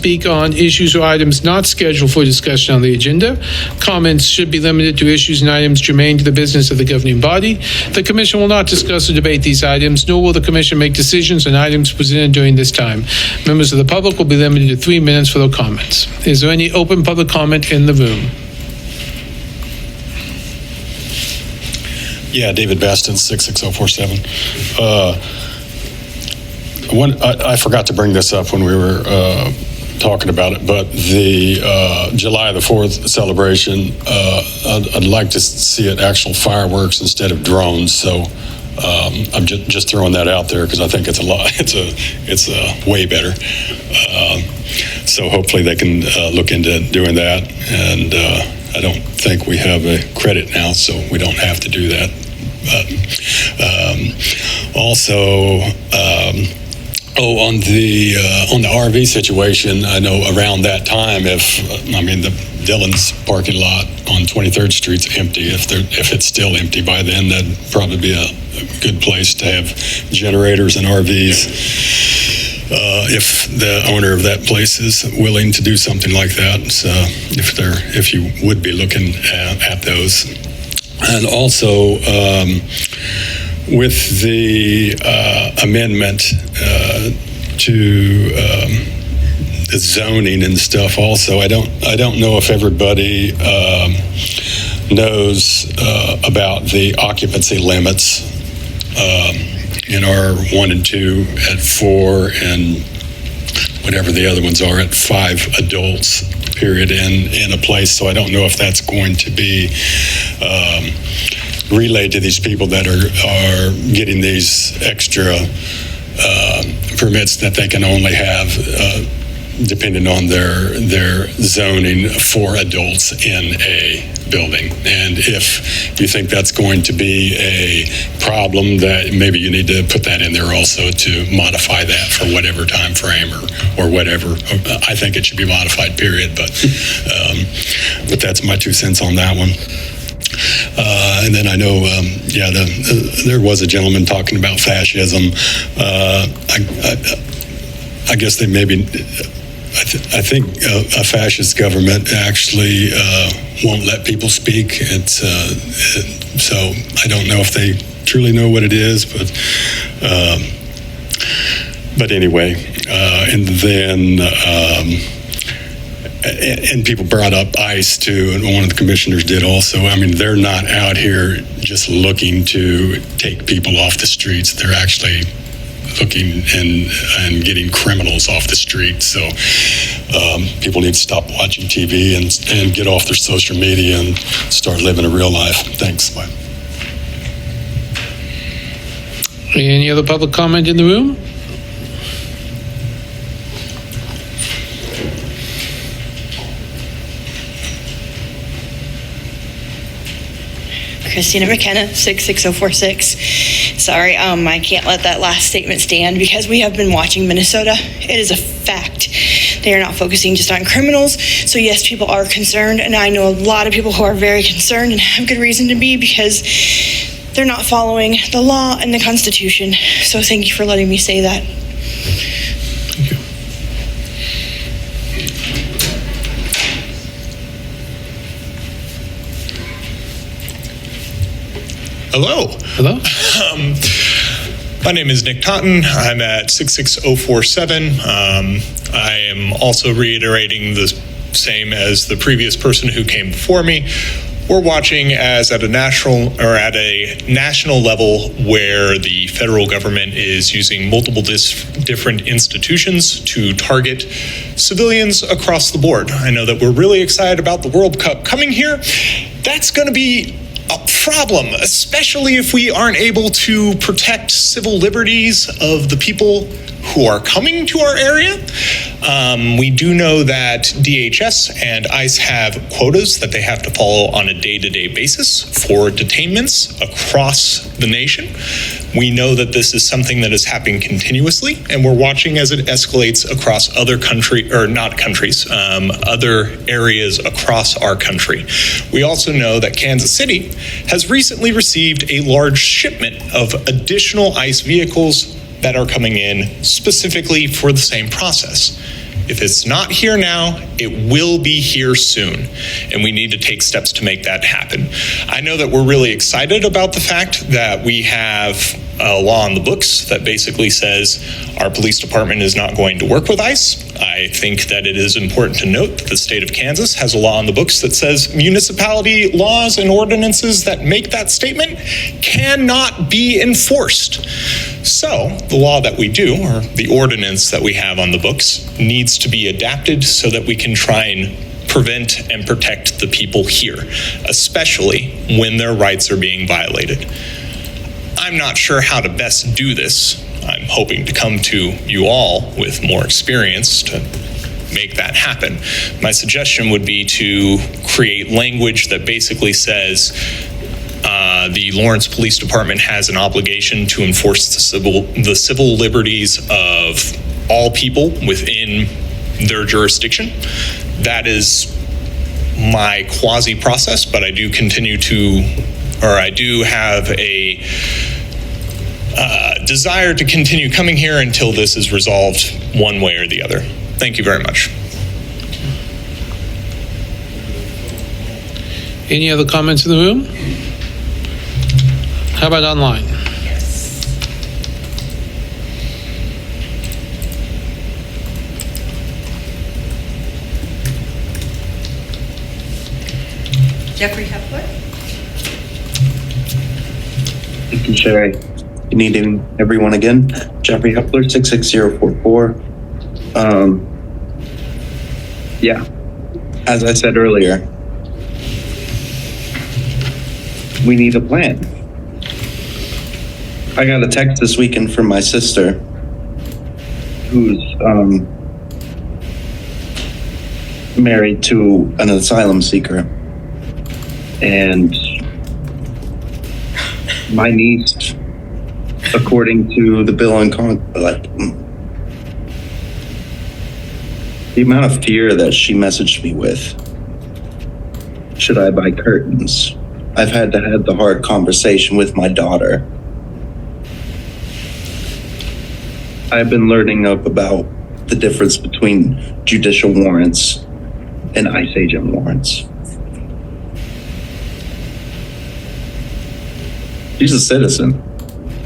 speak on issues or items not scheduled for discussion on the agenda. Comments should be limited to issues and items germane to the business of the governing body. The Commission will not discuss or debate these items, nor will the Commission make decisions on items presented during this time. Members of the public will be limited to 3 minutes for their comments. Is there any open public comment in the room? Yeah, David Baston, 66047. I forgot to bring this up when we were talking about it, but the July the 4th celebration, I'd like to see it actual fireworks instead of drones. So I'm just throwing that out there because I think it's a lot. It's way better. So hopefully they can look into doing that. And I don't think we have a credit now, so we don't have to do that. Also, on the RV situation, I know around that time, the Dillon's parking lot on 23rd Street's empty. If it's still empty by then, that'd probably be a good place to have generators and RVs. If the owner of that place is willing to do something like that, so if you would be looking at those. And also, with the amendment to the zoning and stuff, also, I don't know if everybody knows about the occupancy limits in R1 and 2 at 4 and whatever the other ones are at 5 adults. Period in a place. So I don't know if that's going to be relayed to these people that are getting these extra permits that they can only have depending on their zoning for adults in a building. And if you think that's going to be a problem, that maybe you need to put that in there also to modify that for whatever time frame or whatever. I think it should be modified, period. But that's my 2 cents on that one. And then I know, there was a gentleman talking about fascism. I guess they maybe. I think a fascist government actually won't let people speak. So I don't know if they truly know what it is, but anyway. And then and people brought up ICE too, and one of the commissioners did also. I mean, they're not out here just looking to take people off the streets. They're actually looking and getting criminals off the street. So people need to stop watching TV and get off their social media and start living a real life. Thanks. Bye. Any other public comment in the room? Christina McKenna, 66046. Sorry, I can't let that last statement stand because we have been watching Minnesota. It is a fact. They are not focusing just on criminals. So yes, people are concerned, and I know a lot of people who are very concerned and have good reason to be because they're not following the law and the Constitution. So thank you for letting me say that. Thank you. Hello. Hello. My name is Nick Totten. I'm at 66047. I am also reiterating the same as the previous person who came before me. We're watching as at a national level where the federal government is using multiple different institutions to target civilians across the board. I know that we're really excited about the World Cup coming here. That's going to be a problem, especially if we aren't able to protect civil liberties of the people who are coming to our area. We do know that DHS and ICE have quotas that they have to follow on a day-to-day basis for detainments across the nation. We know that this is something that is happening continuously, and we're watching as it escalates across other other areas across our country. We also know that Kansas City has recently received a large shipment of additional ICE vehicles that are coming in specifically for the same process. If it's not here now, it will be here soon, and we need to take steps to make that happen. I know that we're really excited about the fact that we have a law on the books that basically says our police department is not going to work with ICE. I think that it is important to note that the state of Kansas has a law on the books that says municipality laws and ordinances that make that statement cannot be enforced. So the law that we do, or the ordinance that we have on the books, needs to be adapted so that we can try and prevent and protect the people here, especially when their rights are being violated. I'm not sure how to best do this. I'm hoping to come to you all with more experience to make that happen. My suggestion would be to create language that basically says the Lawrence Police Department has an obligation to enforce the civil liberties of all people within their jurisdiction. That is my quasi process, but I do have a desire to continue coming here until this is resolved one way or the other. Thank you very much. Any other comments in the room? How about online? Jeffrey Hepler. Thank you, Sherry. Good evening, everyone again. Jeffrey Hepler, 66044. Yeah, as I said earlier, we need a plan. I got a text this weekend from my sister who's married to an asylum seeker. And my niece, according to the bill and the amount of fear that she messaged me with, should I buy curtains? I've had to have the hard conversation with my daughter. I've been learning up about the difference between judicial warrants and ICE agent warrants. She's a citizen.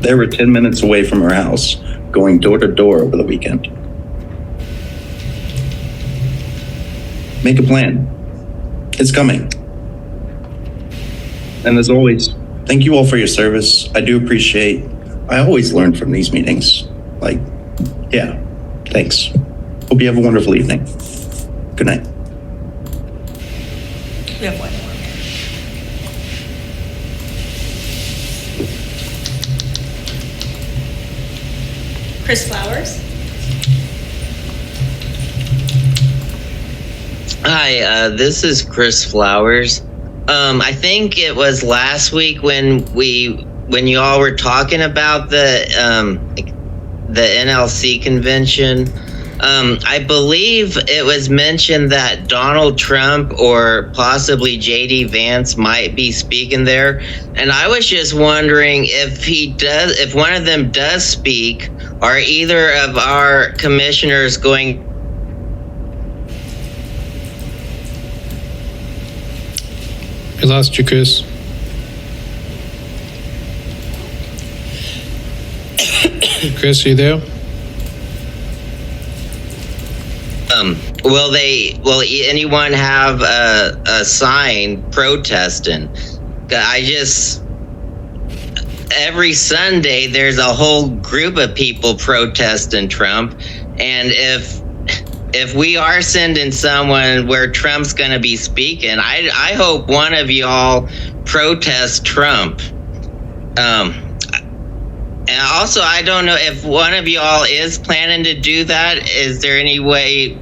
They were 10 minutes away from her house, going door to door over the weekend. Make a plan. It's coming. And as always, thank you all for your service. I do appreciate, I always learn from these meetings. Yeah, thanks. Hope you have a wonderful evening. Good night. We have one more. Chris Flowers. Hi, this is Chris Flowers. I think it was last week when you all were talking about the NLC convention. I believe it was mentioned that Donald Trump or possibly JD Vance might be speaking there, and I was just wondering if one of them does speak, are either of our commissioners going? I lost you, Chris. Chris, are you there? Will anyone have a sign protesting? Every Sunday there's a whole group of people protesting Trump, and if we are sending someone where Trump's going to be speaking, I hope one of y'all protest Trump. And also, I don't know if one of y'all is planning to do that. Is there any way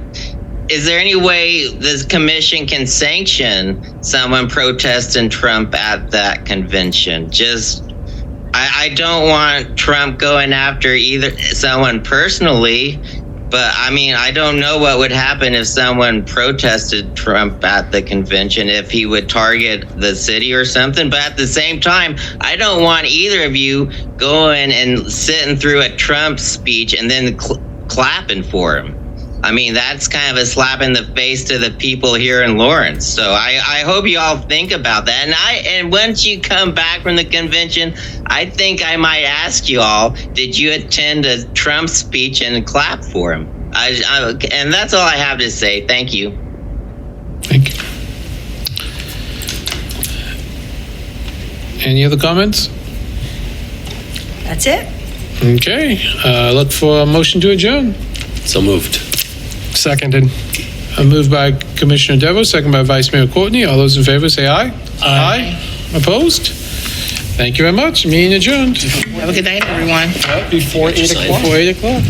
this commission can sanction someone protesting Trump at that convention? I don't want Trump going after either someone personally, but I mean, I don't know what would happen if someone protested Trump at the convention, if he would target the city or something. But at the same time, I don't want either of you going and sitting through a Trump speech and then clapping for him. I mean, that's kind of a slap in the face to the people here in Lawrence. So I hope you all think about that. And once you come back from the convention, I think I might ask you all, did you attend a Trump speech and clap for him? And that's all I have to say. Thank you. Thank you. Any other comments? That's it. Okay, look for a motion to adjourn. So moved. Seconded. Moved by Commissioner Devo, second by Vice Mayor Courtney. All those in favor say aye. Aye. Opposed? Thank you very much. Meeting adjourned. Have a good night, everyone. Before 8 o'clock. Before 8 o'clock.